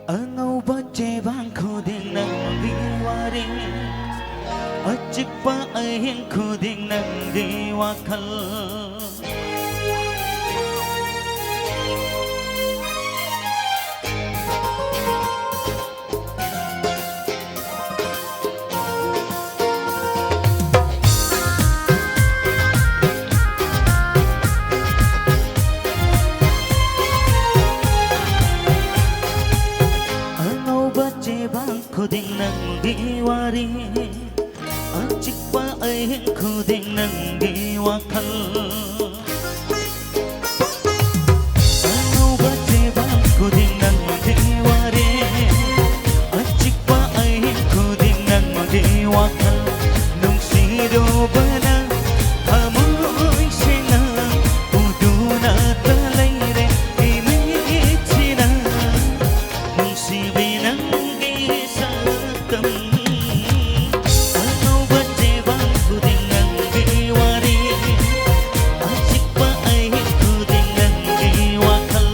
ꯑꯉꯧꯕ ꯆꯦꯕꯥꯡ ꯈꯨꯗꯤꯡ ꯅꯪꯒꯤ ꯋꯥꯔꯤ ꯑꯆꯤꯛꯄ ꯑꯍꯤꯡ ꯈꯨꯗꯤꯡ ꯅꯪꯒꯤ ꯋꯥꯈꯜ ꯑꯉꯧꯕ ꯆꯦꯕꯥꯡ ꯈꯨꯗꯤꯡ ꯅꯪꯒꯤ ꯋꯥꯔꯤ ꯑꯆꯤꯛꯄ ꯑꯍꯤꯡ ꯈꯨꯗꯤꯡ ꯅꯪꯒꯤ ꯋꯥꯈꯜ ꯅꯨꯡꯁꯤꯔꯨꯕꯅ ꯊꯃꯣꯏꯁꯤꯅ ꯎꯗꯨꯅꯇ ꯂꯩꯔꯦ ꯏꯃꯤꯠꯁꯤꯅ ꯅꯨꯡꯁꯤꯕꯤ ꯅꯪꯒꯤ ꯑꯉꯧꯕ ꯆꯦꯕꯥꯡ ꯈꯨꯗꯤꯡ ꯅꯪꯒꯤ ꯋꯥꯔꯤ ꯑꯆꯤꯛꯄ ꯑꯍꯤꯡ ꯈꯨꯗꯤꯡ ꯅꯪꯒꯤ ꯋꯥꯈꯜ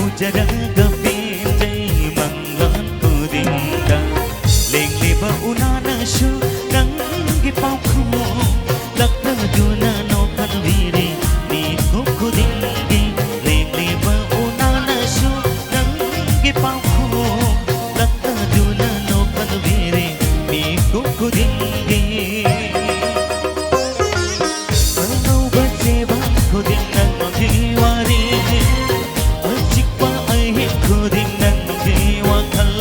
ꯎꯖꯔꯒ ꯄꯦꯟꯖꯩ ꯃꯪꯂꯥꯟ ꯈꯨꯗꯤꯡꯗ ꯂꯦꯡꯂꯤꯕ ꯎꯅꯥꯅꯁꯨ ꯅꯪꯒꯤ ꯄꯥꯎꯈꯨꯝ ꯂꯛꯅꯗꯨꯅ ꯅꯣꯛꯍꯟꯕꯤꯔꯦ ꯃꯤꯀꯨꯞ ꯈꯨꯗꯤꯡꯒꯤ ꯂꯦꯡꯂꯤꯕ ꯎꯅꯥꯅꯁꯨ ꯅꯪꯒꯤ ꯄꯥꯎꯈꯨꯝ ꯂꯛꯅꯗꯨ나 ꯅꯣꯛꯍꯟꯕꯤꯔꯦ ꯃꯤꯀꯨꯞ ꯈꯨꯗꯤꯡꯒꯤ ꯑꯉꯧꯕ ꯆꯦꯕꯥꯡ ꯈꯨꯗꯤꯡ ꯅꯪꯒꯤ ꯋꯥꯔꯤ khuding nanggi wakhal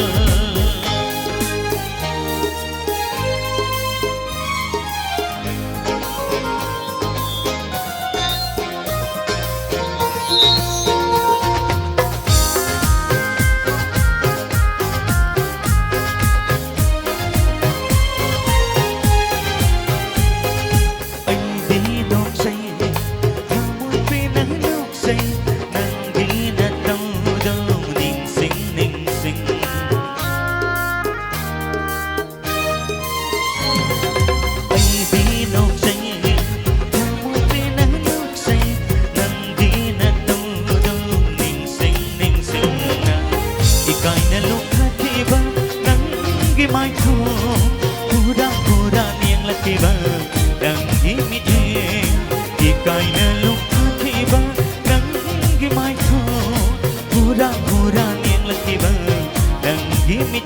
anh đi đón say môi bên nắng nước say mai thu hura niang la ke ba dang gi mi e kai na lu ke ba dang gi mai thu hura niang la ke ba dang gi mi